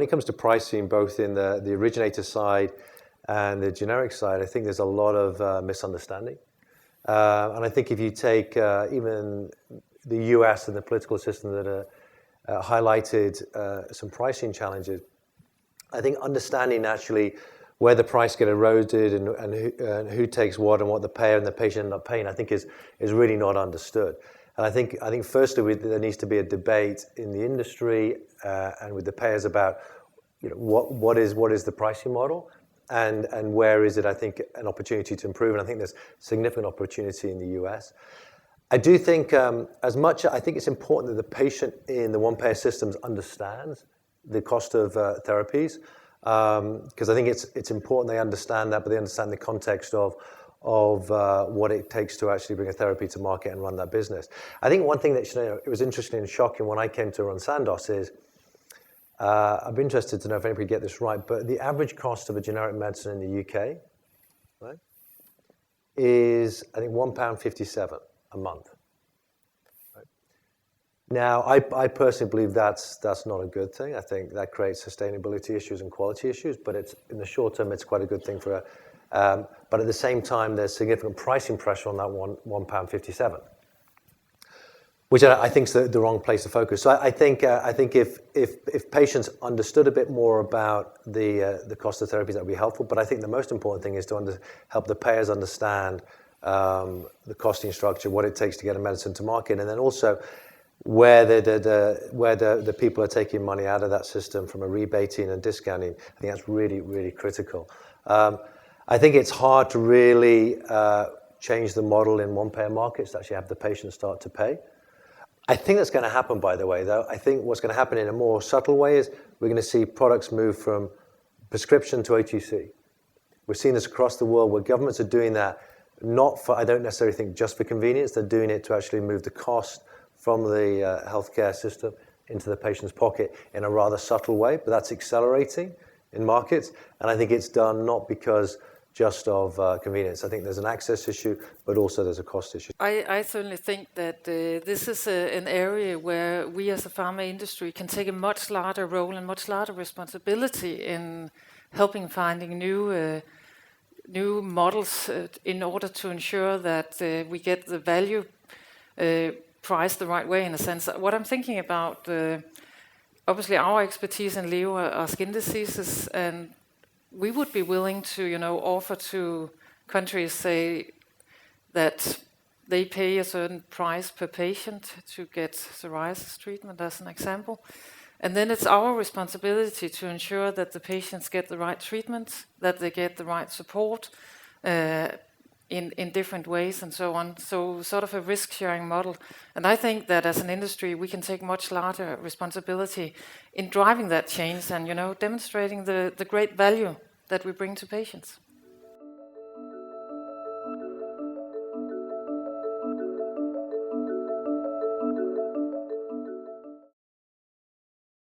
when it comes to pricing, both in the originator side and the generic side, I think there's a lot of misunderstanding. And I think if you take even the US and the political system that are highlighted some pricing challenges, I think understanding actually where the price get eroded and who takes what and what the payer and the patient end up paying, I think is really not understood. And I think firstly there needs to be a debate in the industry and with the payers about what is the pricing model and where is it, I think, an opportunity to improve. And I think there's significant opportunity in the US. I do think I think it's important that the patient in the one-payer systems understands the cost of therapies, because I think it's important they understand that, but they understand the context of what it takes to actually bring a therapy to market and run that business. I think one thing that it was interesting and shocking when I came to run Sandoz is, I'd be interested to know if anybody get this right, but the average cost of a generic medicine in the UK, right, is I think £1.57 a month. Right? Now, I personally believe that's not a good thing. I think that creates sustainability issues and quality issues, but in the short term, it's quite a good thing for but at the same time, there's significant pricing pressure on that £1.57, which I think is the wrong place to focus. So I think if patients understood a bit more about the cost of therapies, that would be helpful. But I think the most important thing is to help the payers understand the costing structure, what it takes to get a medicine to market, and then also where the people are taking money out of that system from a rebating and discounting. I think that's really, really critical. I think it's hard to really change the model in one-payer markets to actually have the patient start to pay. I think that's going to happen, by the way, though. I think what's going to happen in a more subtle way is we're going to see products move from prescription to OTC. We're seeing this across the world where governments are doing that, I don't necessarily think just for convenience. They're doing it to actually move the cost from the healthcare system into the patient's pocket in a rather subtle way, but that's accelerating in markets. And I think it's done not because just of convenience. I think there's an access issue, but also there's a cost issue. I certainly think that this is an area where we as a pharma industry can take a much larger role and much larger responsibility in helping finding new models in order to ensure that we get the value priced the right way, in a sense. What I'm thinking about, obviously our expertise in Leo are skin diseases, and we would be willing to, offer to countries, say, that they pay a certain price per patient to get psoriasis treatment, as an example. And then it's our responsibility to ensure that the patients get the right treatment, that they get the right support in different ways and so on. So sort of a risk-sharing model. And I think that as an industry, we can take much larger responsibility in driving that change and, demonstrating the great value that we bring to patients.